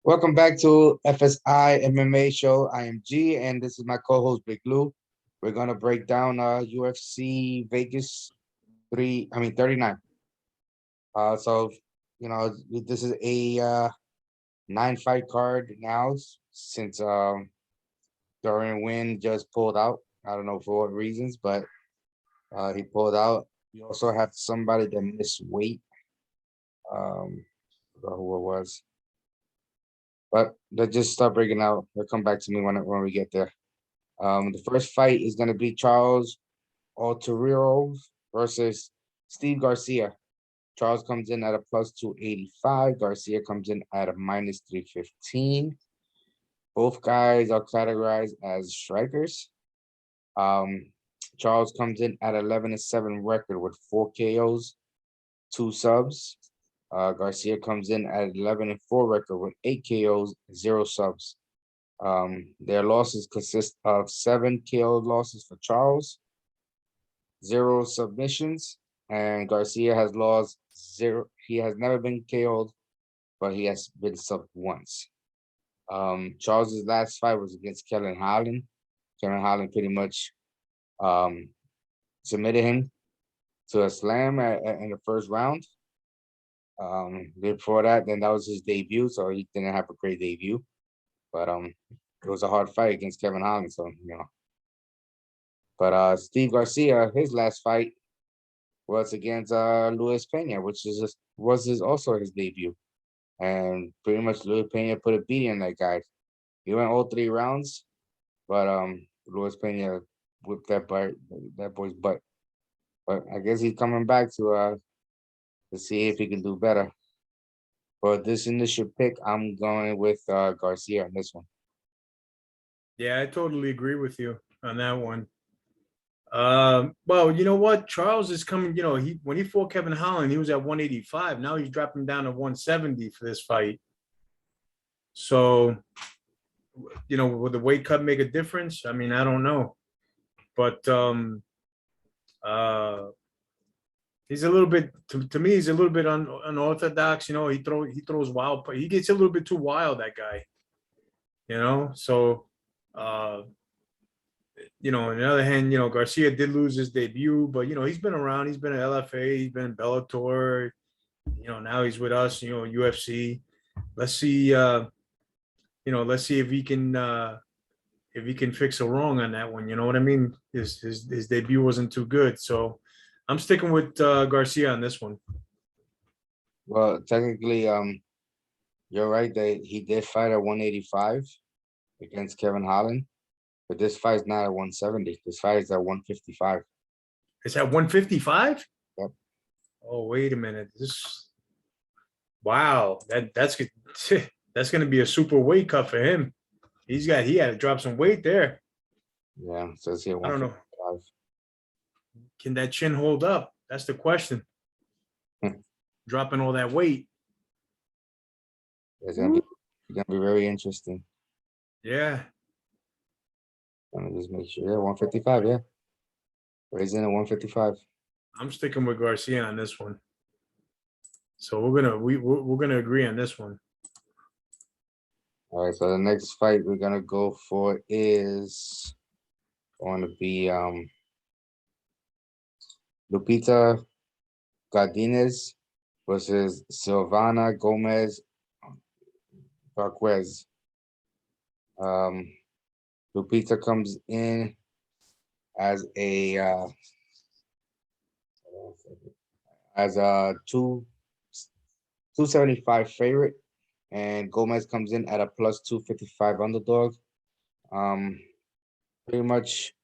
Welcome back to FSI MMA show. I am G, and this is my co-host Big Lou. We're gonna break down UFC Vegas 39. So this is a 9-fight card now since Dorian Wynn just pulled out. I don't know for what reasons, but he pulled out. We also have somebody that missed weight. Forgot who it was. But let's just start breaking out. They'll come back to me when we get there. The first fight is going to be Charles Altuero versus Steve Garcia. Charles comes in at a plus 285. Garcia comes in at a minus 315. Both guys are categorized as strikers. Charles comes in at 11-7 record with 4 KOs, 2 subs. Garcia comes in at 11-4 record with 8 KOs, 0 subs. Their losses consist of 7 KO losses for Charles, 0 submissions, and Garcia has lost 0. He has never been KO'd, but he has been subbed once. Charles's last fight was against Kevin Holland. Kevin Holland pretty much submitted him to a slam in the first round. Before that, then that was his debut, so he didn't have a great debut. But it was a hard fight against Kevin Holland, so But Steve Garcia, his last fight was against Luis Pena, which also his debut. And pretty much Luis Pena put a beating on that guy. He went all 3 rounds, but Luis Pena whipped that boy's butt. But I guess he's coming back to see if he can do better. For this initial pick, I'm going with Garcia on this one. Yeah, I totally agree with you on that one. Well, you know what? Charles is coming, when he fought Kevin Holland, he was at 185. Now he's dropping down to 170 for this fight. So, will the weight cut make a difference? I mean, I don't know. But he's a little bit to me, he's a little bit unorthodox. He throws wild, he gets a little bit too wild, that guy. So on the other hand, Garcia did lose his debut, but he's been around. He's been at LFA, he's been in Bellator. Now he's with us. UFC. Let's see. Let's see if he can fix a wrong on that one. You know what I mean? His debut wasn't too good, so I'm sticking with Garcia on this one. Well, technically, you're right that he did fight at 185 against Kevin Holland. But this fight is not at 170. This fight is at 155. It's at 155? Yep. Oh, wait a minute. Wow. That's going to be a super weight cut for him. He had to drop some weight there. Yeah, so it's here. I don't know. Can that chin hold up? That's the question. Dropping all that weight. It's gonna be very interesting. Yeah. Let me just make sure. Yeah, 155. Yeah, raising at 155. I'm sticking with Garcia on this one. So we're gonna agree on this one. All right. So the next fight we're gonna go for is going to be Lupita Godinez versus Silvana Gomez Parquez. Lupita comes in as a 275 favorite, and Gomez comes in at a plus 255 underdog. Pretty much,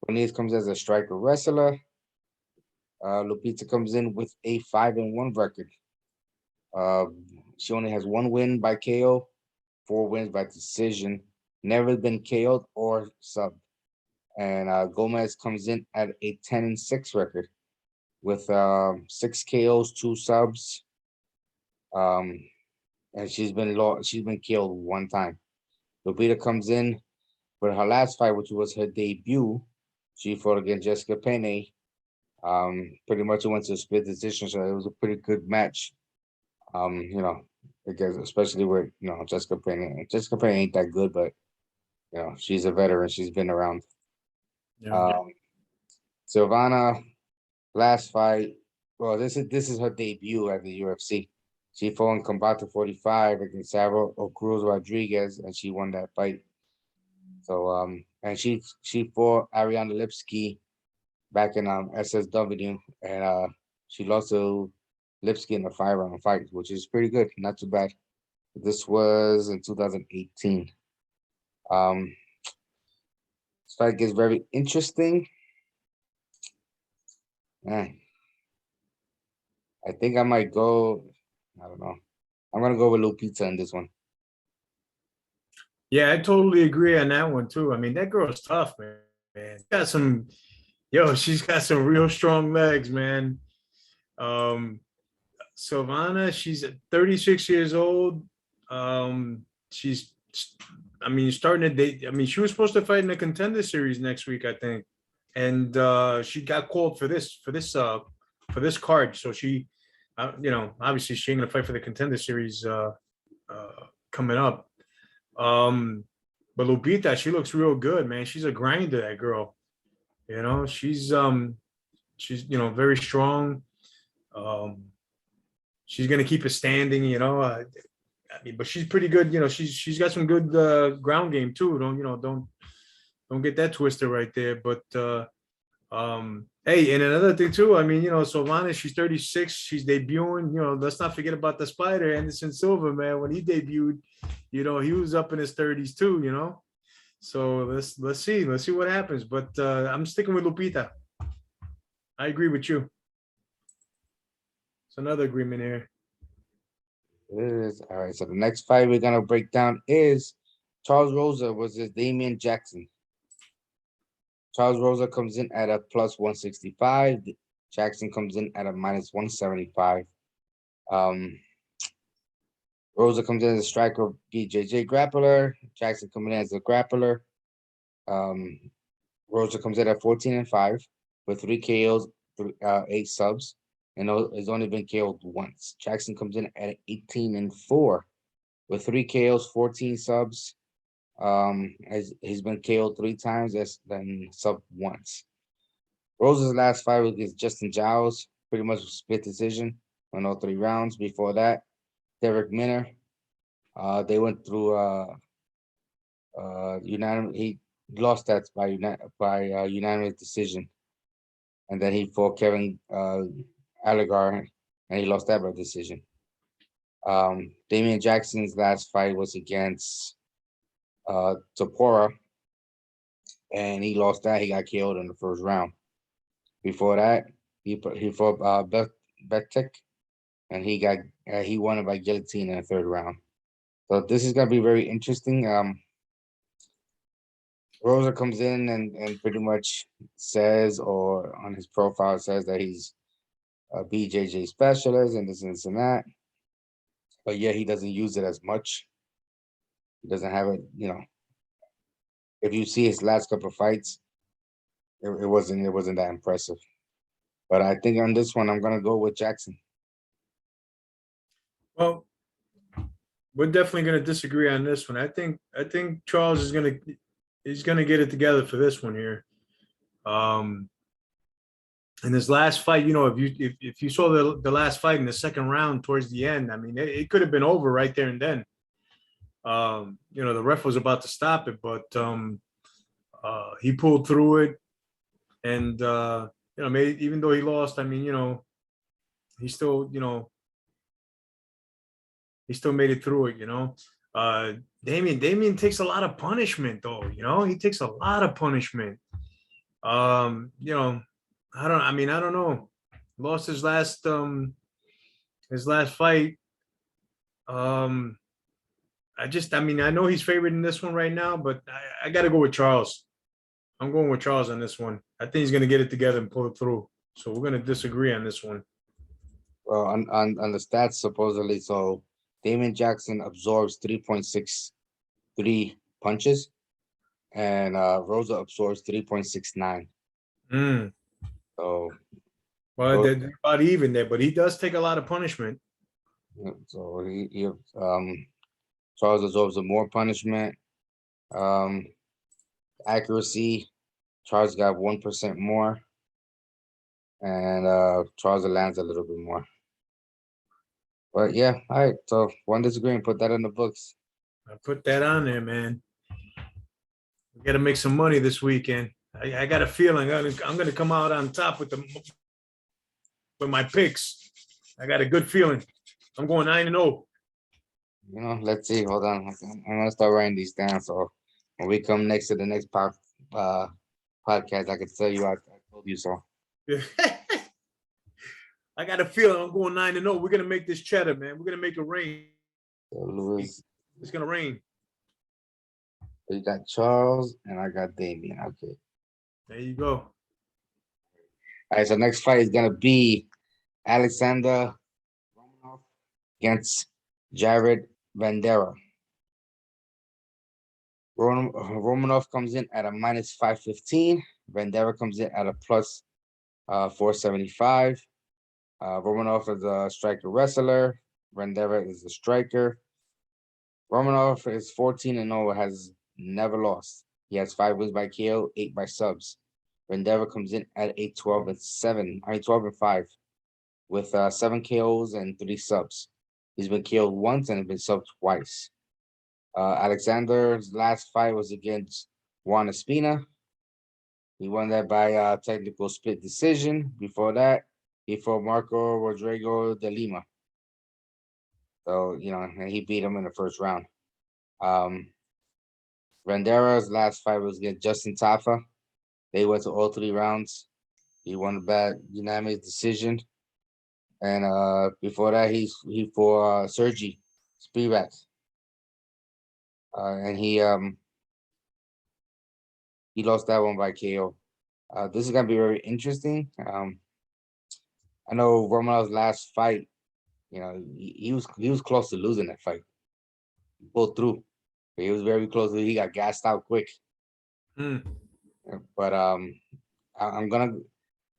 Bonez comes as a striker wrestler. Lupita comes in with a 5-1 record. She only has 1 win by KO, 4 wins by decision. Never been KO'd or subbed. And Gomez comes in at a 10-6 record with 6 KOs, 2 subs. And she's been KO'd 1 time. Lupita comes in for her last fight, which was her debut. She fought against Jessica Pena. Pretty much it went to a split decision, so it was a pretty good match. because especially with Jessica Payne. Jessica Payne ain't that good, but she's a veteran. She's been around. Yeah. Um, Silvana, last fight. Well, this is her debut at the UFC. She fought in Combate 45 against Sarah Cruz Rodriguez, and she won that fight. So and she fought Ariana Lipsky back in SSW, and she lost to Lipsky in a 5-round fight, which is pretty good, not too bad. This was in 2018. Um, this fight gets very interesting. Man, I think I might go. I don't know. I'm gonna go with Lupita in this one. Yeah, I totally agree on that one too. I mean, that girl's tough, man. She's got some real strong legs, man. Um, Silvana, she's 36 years old. She's, I mean, starting to date. I mean, she was supposed to fight in the Contender Series next week, I think, and she got called for this card. So she, obviously she ain't gonna fight for the Contender Series coming up. But Lupita, she looks real good, man. She's a grinder, that girl. She's very strong. Um, she's gonna keep it standing. I mean, but she's pretty good. She's got some good ground game too. Don't get that twisted right there. But hey, and another thing too. I mean, Solana, she's 36. She's debuting. Let's not forget about the Spider, Anderson Silva, man. When he debuted, he was up in his 30s too. So let's see what happens. But I'm sticking with Lupita. I agree with you. It's another agreement here. It is all right. So the next fight we're gonna break down is Charles Rosa versus Damian Jackson. Charles Rosa comes in at a plus 165. Jackson comes in at a minus 175. Rosa comes in as a striker, BJJ grappler. Jackson coming in as a grappler. Rosa comes in at 14-5 with 3 KOs, 8 subs, and has only been KO'd once. Jackson comes in at 18-4 with 3 KOs, 14 subs. He's been KO'd 3 times, then sub once. Rosa's last fight was against Justin Giles, pretty much a split decision on all 3 rounds. Before that, Derek Minner. They went through unanimous. He lost that by unanimous decision, and then he fought Kevin Allegar, and he lost that by decision. Damian Jackson's last fight was against Topora, and he lost that. He got killed in the first round. Before that, he fought Betek, and he won it by guillotine in the 3rd round. So this is gonna be very interesting. Rosa comes in and pretty much says, or on his profile says that he's a BJJ specialist and this and that. But yeah, he doesn't use it as much. He doesn't have it, If you see his last couple of fights, it wasn't that impressive. But I think on this one, I'm gonna go with Jackson. Well, we're definitely going to disagree on this one. I think Charles is going to get it together for this one here. In his last fight, if you saw the last fight in the 2nd round towards the end, I mean, it could have been over right there and then. The ref was about to stop it, but he pulled through it, and even though he lost, I mean, he still, he still made it through it. Damian takes a lot of punishment though. He takes a lot of punishment. I don't know. Lost his last fight. I know he's favored in this one right now, but I got to go with Charles. I'm going with Charles on this one. I think he's going to get it together and pull it through. So we're going to disagree on this one. Well, on the stats, supposedly, so Damian Jackson absorbs 3.63 punches, and Rosa absorbs 3.69. So, well, they're about even there, but he does take a lot of punishment. Yeah, so Charles absorbs a more punishment. Um, Accuracy, Charles got 1% more, and Charles lands a little bit more. But yeah, all right. So one disagreement, put that in the books. I put that on there, man. We got to make some money this weekend. I got a feeling I'm gonna come out on top with my picks. I got a good feeling. I'm going 9-0. Let's see. Hold on. I'm gonna start writing these down. So when we come next to the next uh, podcast, I can tell you I told you so. I got a feeling I'm going 9-0. We're gonna make this cheddar, man. We're gonna make it rain. So Lewis, It's gonna rain. you got Charles, and I got Damien. Okay. There you go. All right. So next fight is gonna be Alexander Romanov against Jared Vandera. Romanov comes in at a minus 515. Vandera comes in at a plus 475. Romanov is a striker wrestler. Vandera is a striker. Romanov is 14-0, has never lost. He has 5 wins by KO, 8 by subs. Vandera comes in at a 12-5 with 7 KOs and 3 subs. He's been KO'd once and been subbed twice. Alexander's last fight was against Juan Espina. He won that by technical split decision. Before that, he fought Marco Rodrigo de Lima. So, and he beat him in the first round. Vandera's last fight was against Justin Tafa. They went to all 3 rounds. He won by unanimous decision. And before that, he fought Sergi Spivak. And he lost that one by KO. This is gonna be very interesting. I know Romanov's last fight, he was close to losing that fight. He pulled through. He was very close. He got gassed out quick. But I'm gonna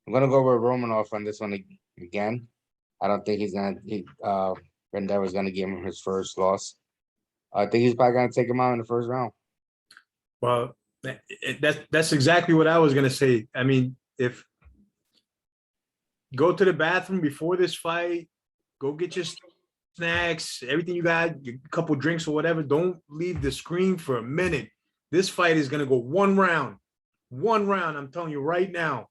go with Romanov on this one again. I don't think he's gonna. Vandera's gonna give him his first loss. I think he's probably gonna take him out in the first round. Well, that's exactly what I was gonna say. I mean, if go to the bathroom before this fight, go get your snacks, everything you got, a couple drinks or whatever. Don't leave the screen for a minute. This fight is gonna go 1 round. 1 round. I'm telling you right now.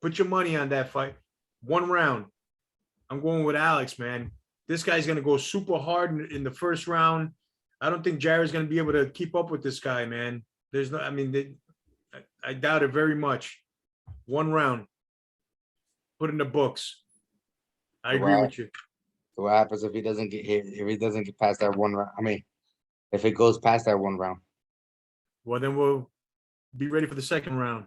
Put your money on that fight. 1 round. I'm going with Alex, man. This guy's gonna go super hard in the first round. I don't think Jared's gonna be able to keep up with this guy, man. There's no. I mean, I doubt it very much. 1 round. Put in the books. I agree with you. So what happens if he doesn't get hit? If he doesn't get past that 1 round? I mean, if it goes past that 1 round. Well, then we'll be ready for the second round.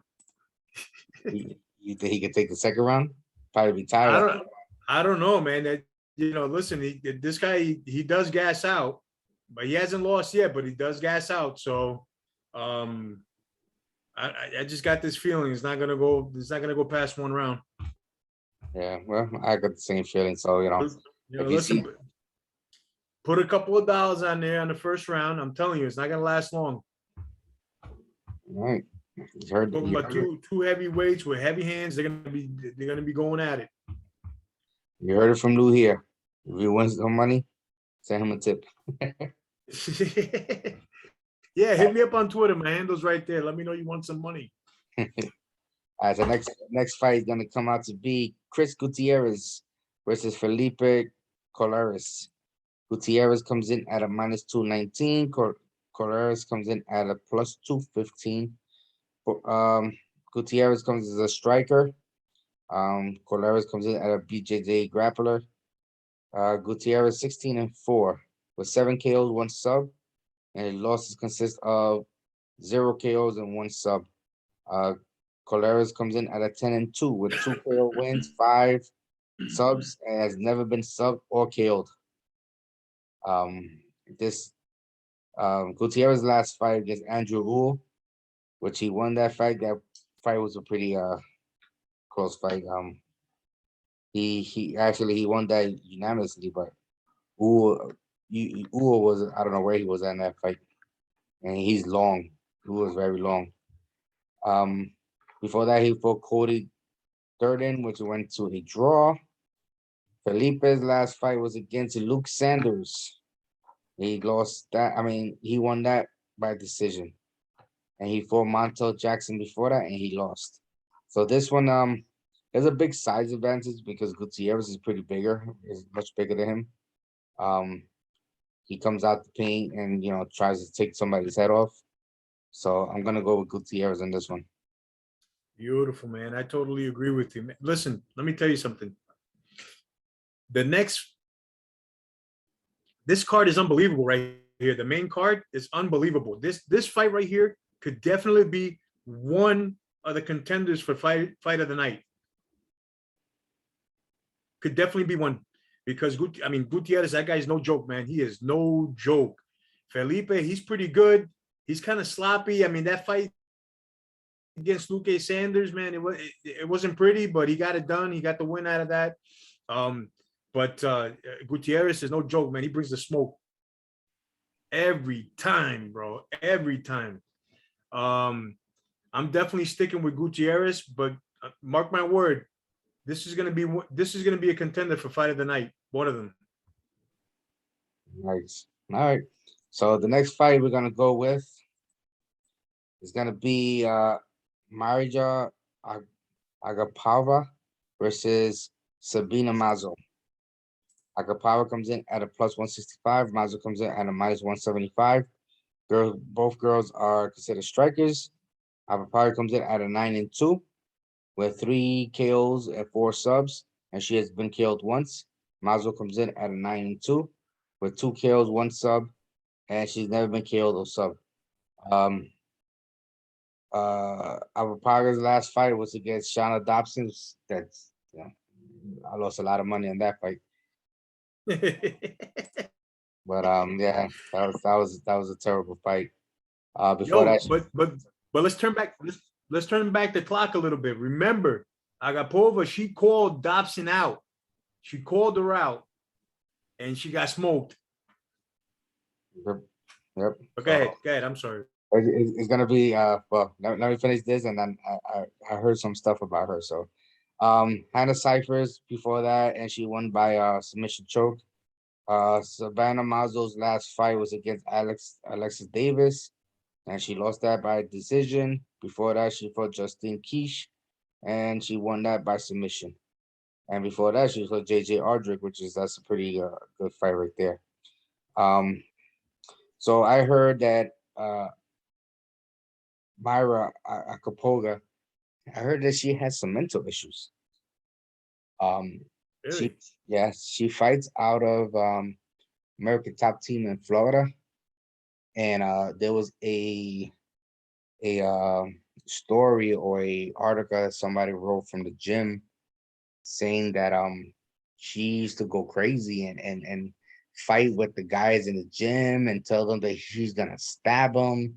You think he can take the second round? Probably be tired. I don't know, man. That listen, this guy he does gas out, but he hasn't lost yet. But he does gas out. So, I just got this feeling it's not gonna go. It's not gonna go past 1 round. Yeah, well, I got the same feeling. So listen, put a couple of dollars on there on the first round. I'm telling you, it's not gonna last long. All right. Heard about two heavyweights with heavy hands. They're gonna be going at it. You heard it from Lou here. If he wins some money, send him a tip. Yeah, hit me up on Twitter. My handle's right there. Let me know you want some money. All right, so next fight is gonna come out to be Chris Gutierrez versus Felipe Colares. Gutierrez comes in at a minus 219. Colares comes in at a plus 215. Gutierrez comes as a striker. Colares comes in at a BJJ grappler. Gutierrez 16-4 with 7 KOs, 1 sub, and his losses consist of 0 KOs and 1 sub. Colares comes in at a 10-2 with 2 KO wins, 5 subs, and has never been subbed or KO'd. Gutierrez's last fight against Andrew Rule, which he won that fight. That fight was a pretty close fight. He won that unanimously, but Uo was, I don't know where he was at in that fight, and he's long. Uo was very long. Um, Before that, he fought Cody Durden, which went to a draw. Felipe's last fight was against Luke Sanders. He lost that. I mean, he won that by decision. And he fought Montel Jackson before that, and he lost. So this one, there's a big size advantage because Gutierrez is pretty bigger, is much bigger than him. Um, he comes out the paint and tries to take somebody's head off. So I'm gonna go with Gutierrez in this one. Beautiful, man. I totally agree with you. Listen, let me tell you something. This card is unbelievable right here. The main card is unbelievable. This fight right here could definitely be one of the contenders for fight of the night. Could definitely be one because Gutierrez, that guy's no joke, man. He is no joke. Felipe, he's pretty good. He's kind of sloppy. I mean, that fight against Luke Sanders, man, it wasn't pretty, but he got it done. He got the win out of that. But Gutierrez is no joke, man. He brings the smoke every time, bro. Every time. I'm definitely sticking with Gutierrez, but mark my word, this is gonna be a contender for fight of the night. One of them. Nice. All right. So the next fight we're gonna go with is gonna be Marija Agapova versus Sabina Mazo. Agapova comes in at a plus 165. Mazo comes in at a minus 175. Both girls are considered strikers. Agapova comes in at a 9-2 with 3 KOs and 4 subs, and she has been KO'd once. Mazo comes in at a 9-2 with 2 KOs, 1 sub, and she's never been KO'd or sub. Agapava's last fight was against Shana Dobson. That's I lost a lot of money on that fight. But yeah, that was a terrible fight. Before that, but let's turn back. Let's turn back the clock a little bit. Remember, Agapova, she called Dobson out. She called her out, and she got smoked. Yep. Okay, go ahead. I'm sorry. It's gonna be well. Let me finish this, and then I heard some stuff about her. So, Hannah Cyphers before that, and she won by submission choke. Savannah Mazo's last fight was against Alexis Davis, and she lost that by decision. Before that, she fought Justine Quiche, and she won that by submission. And before that, she fought JJ Ardrick, that's a pretty good fight right there. So I heard that Myra Acapulco, I heard that she has some mental issues. Really? She fights out of American Top Team in Florida, and there was a story or a article that somebody wrote from the gym saying that she used to go crazy and fight with the guys in the gym and tell them that she's gonna stab them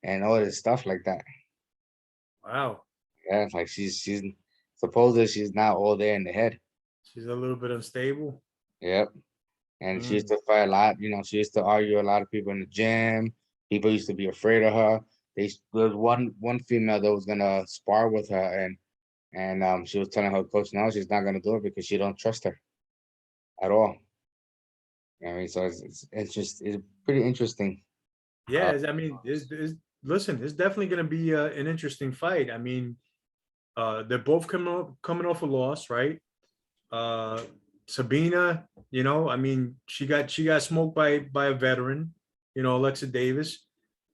and all this stuff like that. Wow. Yeah, like she's supposedly she's not all there in the head. She's a little bit unstable. Yep. And she used to fight a lot, she used to argue a lot of people in the gym. People used to be afraid of her. There was one female that was gonna spar with her, and she was telling her coach no, she's not gonna do it because she don't trust her at all. I mean, so it's pretty interesting. Yeah, I mean, listen, it's definitely going to be an interesting fight. I mean, they're both coming off a loss, right? Sabina, I mean, she got smoked by a veteran, Alexa Davis.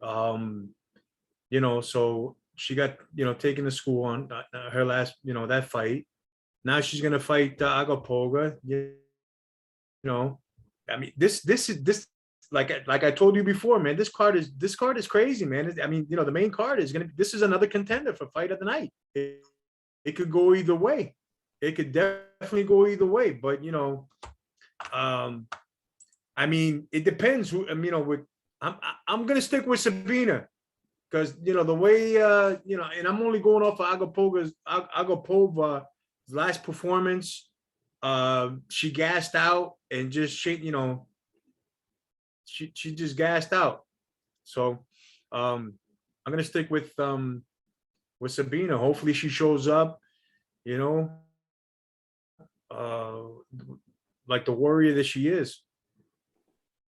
So she got taken to school on her last, that fight. Now she's gonna fight Agapoga. I mean, this is like I told you before, man. This card is crazy, man. I mean, the main card is this is another contender for fight of the night. It could go either way. It could definitely go either way, but I mean, it depends who. I'm gonna stick with Sabina because the way and I'm only going off of Agapova's last performance. she gassed out and just she just gassed out. So I'm gonna stick with Sabina. Hopefully she shows up, you know, uh like the warrior that she is.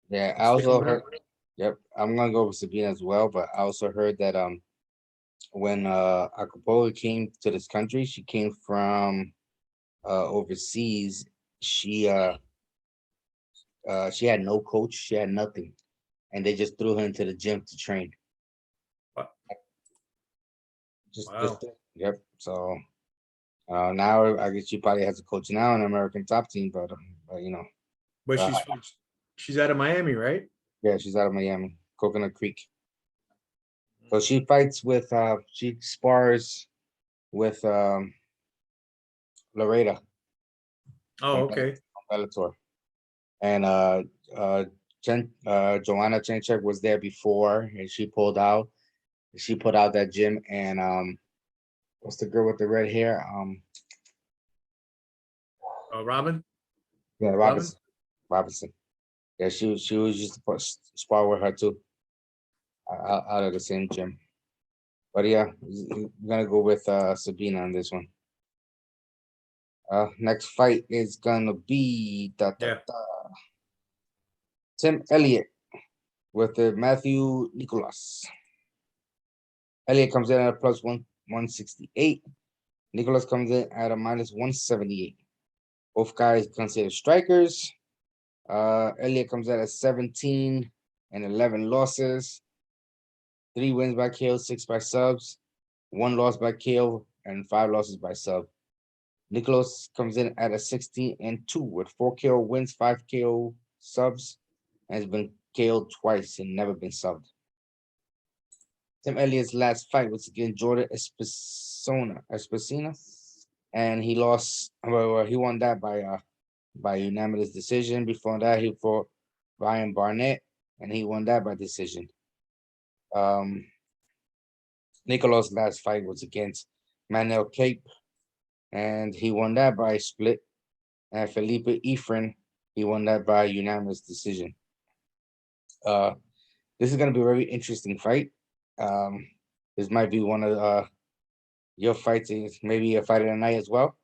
Yeah, I Stick also with heard. her. Yep, I'm gonna go with Sabina as well, but I also heard that when Acapulco came to this country, she came from overseas. She she had no coach, she had nothing, and they just threw her into the gym to train. Just Wow. yep. So now I guess she probably has a coach now in the American top team, but you know, But uh, she's out of Miami, right? yeah, she's out of Miami, Coconut Creek. So she fights with she spars with Loretta Oh, from okay. Bellator. And Joanna Chenchek was there before and she pulled out. She put out that gym and what's the girl with the red hair? Robin. Yeah, Robin. Robinson. Yeah, she was just to spar with her too, out of the same gym. But yeah, we're gonna go with Sabina on this one. Next fight is gonna be Yeah. Tim Elliott with the Matthew Nicholas. Elliott comes in at a plus 168. Nicholas comes in at a minus 178. Both guys considered strikers. Elliott comes out at 17 and 11 losses, 3 wins by KO, 6 by subs, 1 loss by KO, and 5 losses by sub. Nicholas comes in at a 16 and 2 with 4 KO wins, 5 KO subs, and has been KO'd twice and never been subbed. Tim Elliott's last fight was against Jordan Espesina, and he lost. Well, he won that by unanimous decision. Before that, he fought Ryan Barnett, and he won that by decision. Um, Nicolas' last fight was against Manuel Cape, and he won that by split. And Felipe Efren, he won that by unanimous decision. Uh, this is going to be a very interesting fight. Um, this might be one of your fights, maybe a fight of the night as well.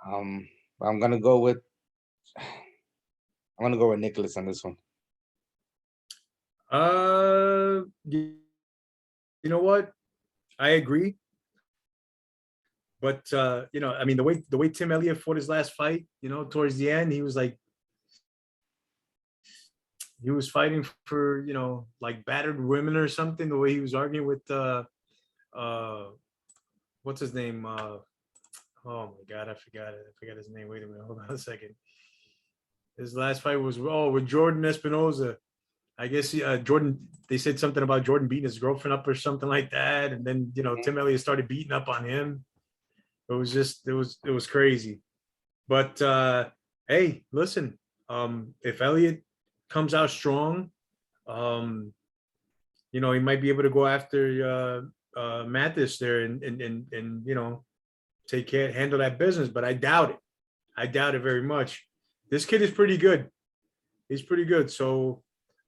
I'm gonna go with Nicholas on this one. You know what? I agree. But I mean, the way Tim Elliott fought his last fight, towards the end, he was like he was fighting for like battered women or something. The way he was arguing with uh what's his name? Oh my god, I forgot it. I forgot his name. Wait a minute, hold on a second. His last fight was with Jordan Espinoza. I guess Jordan. They said something about Jordan beating his girlfriend up or something like that, and then Tim Elliott started beating up on him. It was crazy. But hey, listen, if Elliott comes out strong, um, he might be able to go after Mathis there and handle that business. But I doubt it. I doubt it very much. This kid is pretty good. He's pretty good. So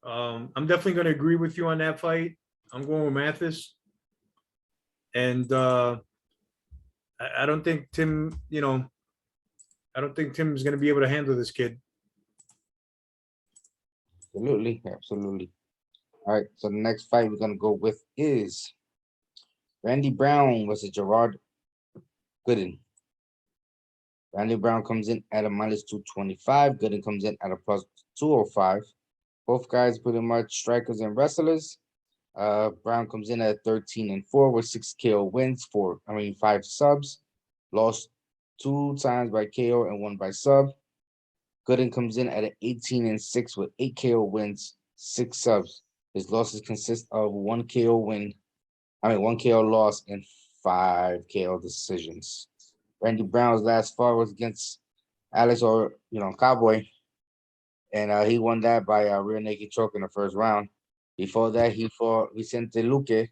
I'm definitely going to agree with you on that fight. I'm going with Mathis, and I don't think Tim. I don't think Tim's going to be able to handle this kid. Absolutely, absolutely. All right, so the next fight we're gonna go with is Randy Brown versus Gerard Gooden. Randy Brown comes in at a minus 225. Gooden comes in at a plus 205. Both guys pretty much strikers and wrestlers. Brown comes in at 13 and 4 with 6 KO wins, 5 subs. Lost 2 times by KO and 1 by sub. Gooden comes in at an 18 and 6 with 8 KO wins, 6 subs. His losses consist of 1 KO win, 1 KO loss, and 5 KO decisions. Randy Brown's last fight was against Alex Cowboy, and he won that by a rear naked choke in the first round. Before that, he fought Vicente Luque,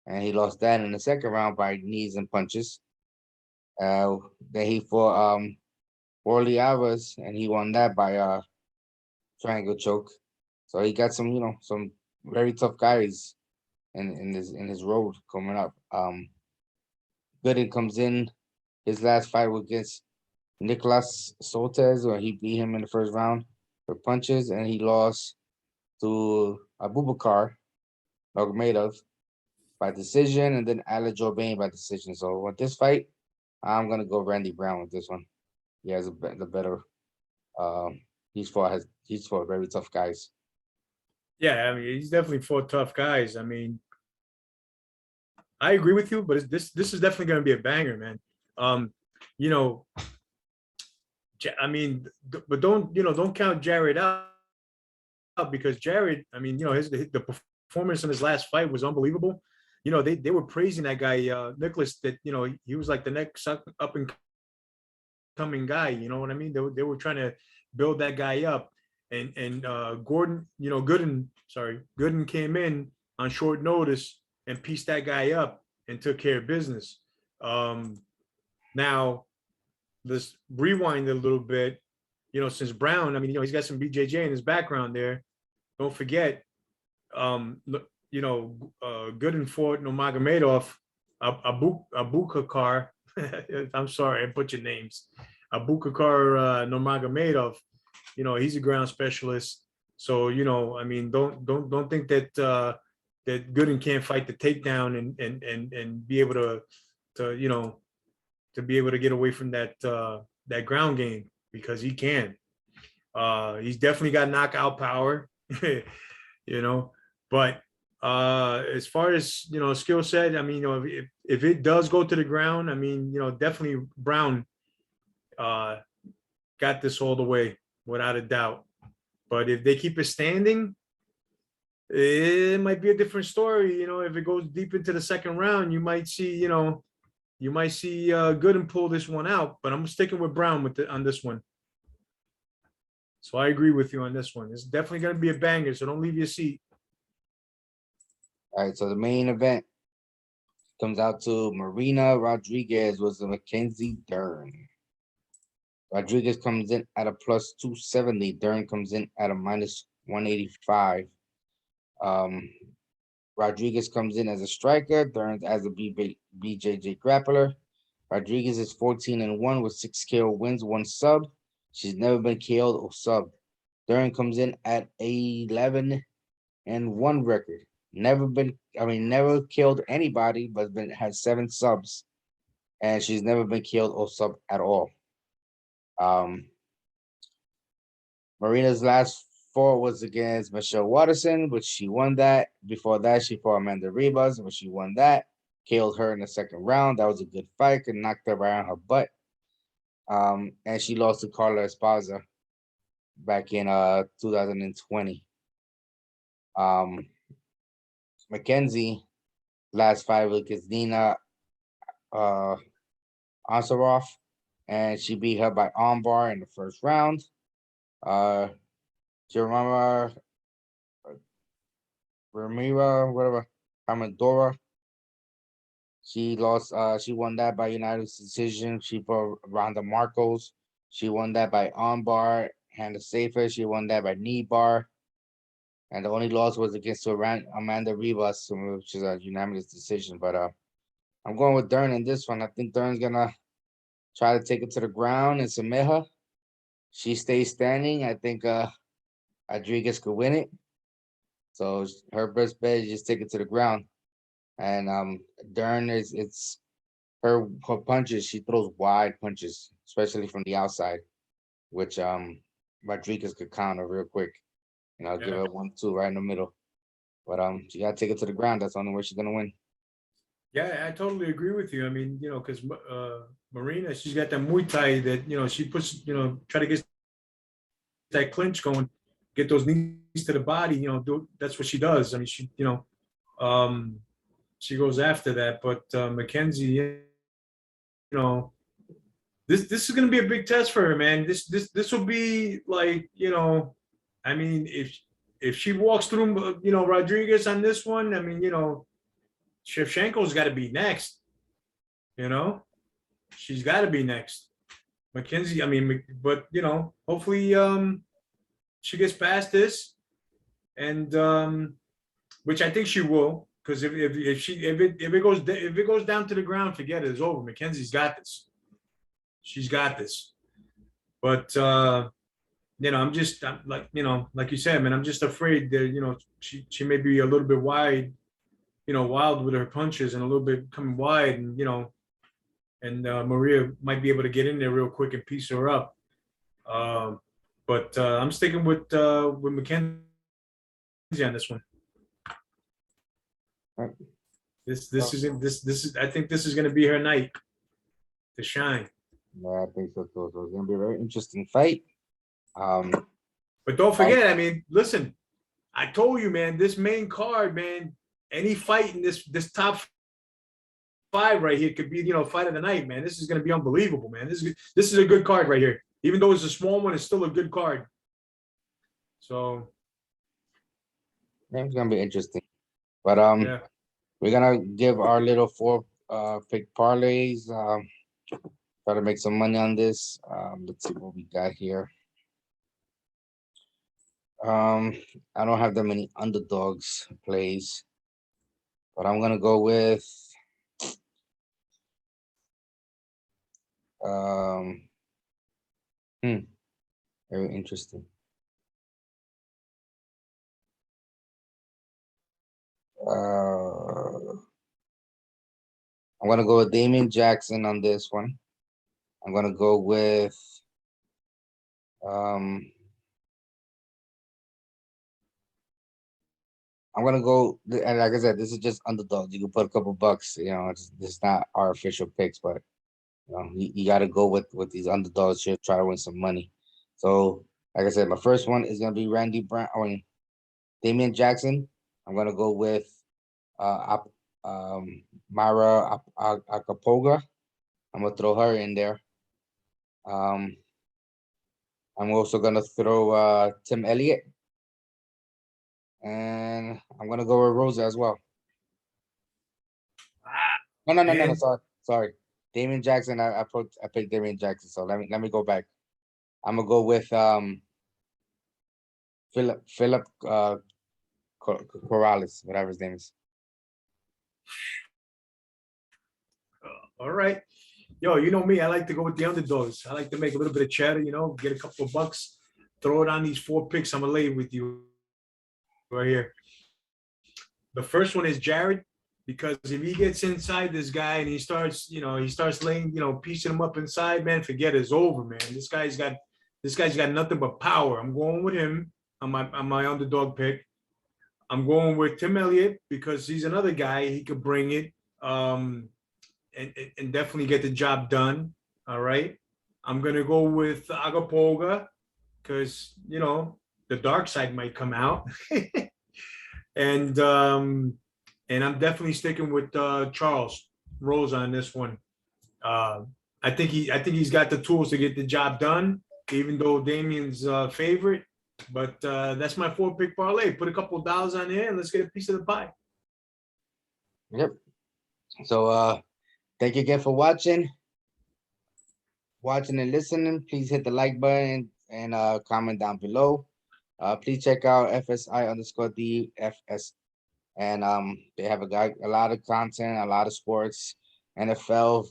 and he lost that in the second round by knees and punches. Then he fought Orly Alvarez, and he won that by triangle choke. So he got some, some very tough guys in his road coming up. Gooden comes in his last fight was against Nicolas Soltez, where he beat him in the first round for punches, and he lost to Abubakar Nurmagomedov by decision, and then Ale Jorbain by decision. So with this fight, I'm gonna go Randy Brown with this one. He has the better. He's fought very tough guys. Yeah, I mean, he's definitely fought tough guys. I mean, I agree with you, but this is definitely going to be a banger, man. You know, I mean, but don't count Jared out because Jared, I mean, the performance in his last fight was unbelievable. They were praising that guy Nicholas, that he was like the next up and coming guy. You know what I mean? They were trying to build that guy up, and Gordon, Gooden came in on short notice and pieced that guy up and took care of business. Now let's rewind a little bit. Since Brown, I mean, he's got some BJJ in his background there. Don't forget, Gooden fought Nurmagomedov, Abubakar. I'm sorry, I butchered names. Abubakar Nurmagomedov. He's a ground specialist. So I mean, don't think that that Gooden can't fight the takedown and be able to be able to get away from that that ground game, because he can. He's definitely got knockout power, But as far as skill set, I mean, if it does go to the ground, I mean, definitely Brown got this all the way without a doubt. But if they keep it standing, it might be a different story. If it goes deep into the second round, you might see Gooden pull this one out. But I'm sticking with Brown on this one. So I agree with you on this one. It's definitely going to be a banger. So don't leave your seat. All right, so the main event comes out to Marina Rodriguez versus Mackenzie Dern. Rodriguez comes in at a plus 270. Dern comes in at a minus 185. Rodriguez comes in as a striker. Dern as a BJJ grappler. Rodriguez is 14-1 with 6 KO wins, 1 sub. She's never been KO'd or subbed. Dern comes in at 11-1 record. Never killed anybody, but has 7 subs, and she's never been killed or subbed at all. Marina's last fight was against Michelle Watterson, which she won that. Before that, she fought Amanda Ribas, which she won that. Killed her in the second round. That was a good fight. Could knock her right on her butt. And she lost to Carla Esparza back in 2020. Mackenzie last fight was against Nina Ansaroff, and she beat her by armbar in the first round. Ramira, whatever, Amadora. She lost. She won that by unanimous decision. She fought Ronda Marcos. She won that by armbar. Hannah Safer. She won that by knee bar. And the only loss was against Amanda Ribas, which is a unanimous decision. But I'm going with Dern in this one. I think Dern's gonna try to take it to the ground and submit her. She stays standing. I think Rodriguez could win it. So her best bet is just take it to the ground. And Dern it's her punches. She throws wide punches, especially from the outside, which Rodriguez could counter real quick. Give her 1-2 right in the middle. But she gotta take it to the ground. That's the only way she's gonna win. Yeah, I totally agree with you. I mean, because Marina, she's got that Muay Thai that she puts, try to get that clinch going, get those knees to the body. That's what she does. I mean, she goes after that. But Mackenzie, this is going to be a big test for her, man. This will be like, I mean, if she walks through, Rodriguez on this one, I mean, Shevchenko's got to be next, She's got to be next. Mackenzie, I mean, but hopefully, she gets past this, and which I think she will, because if it goes down to the ground, forget it. It's over. Mackenzie's got this. She's got this. But like you said, man, I'm just afraid that she may be a little bit wide, wild with her punches and a little bit coming wide, and Maria might be able to get in there real quick and piece her up. But I'm sticking with Mackenzie on this one. Right. This is I think this is going to be her night to shine. Yeah, I think so too. So it's gonna be a very interesting fight. But don't forget, I mean, listen, I told you, man, this main card, man, any fight in this top five right here could be, fight of the night, man. This is going to be unbelievable, man. This is a good card right here. Even though it's a small one, it's still a good card. So it's gonna be interesting. But yeah. we're gonna give our little 4 pick parlays. Try to make some money on this. Let's see what we got here. I don't have that many underdogs plays, but I'm gonna go with very interesting. I'm gonna go with Damian Jackson on this one. I'm gonna go with I'm gonna go, and like I said, this is just underdog. You can put a couple bucks, it's not our official picks, but you gotta go with these underdogs here, try to win some money. So, like I said, my first one is gonna be Randy Brown, Damian Jackson. I'm gonna go with Myra Acapulco. I'm gonna throw her in there. I'm also gonna throw Tim Elliott. And I'm gonna go with Rosa as well. No. Sorry. Damian Jackson. I picked Damian Jackson. So let me go back. I'm gonna go with Philip Corrales, whatever his name is. All right. Yo, you know me. I like to go with the underdogs. I like to make a little bit of cheddar, get a couple of bucks, throw it on these 4 picks. I'm gonna lay with you right here. The first one is Jared, because if he gets inside this guy and he starts laying, piecing him up inside, man, forget it's over, man. This guy's got nothing but power. I'm going with him on my underdog pick. I'm going with Tim Elliott because he's another guy. He could bring it and definitely get the job done. All right. I'm gonna go with Agapolga because the dark side might come out. And I'm definitely sticking with Charles Rose on this one. I think he's got the tools to get the job done, even though Damian's favorite. But that's my 4 pick parlay. Put a couple of dollars on there and let's get a piece of the pie. Yep. So thank you again for watching and listening. Please hit the like button and comment down below. Please check out FSI_DFS. And they have a lot of content, a lot of sports, NFL,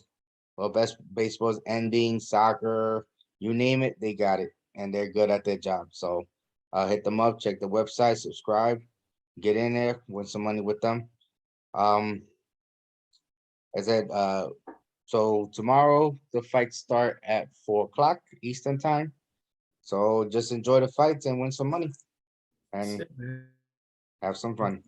best baseballs, ending, soccer, you name it, they got it, and they're good at their job. So hit them up, check the website, subscribe, get in there, win some money with them. I said, so tomorrow the fights start at 4:00 Eastern time. So just enjoy the fights and win some money and have some fun.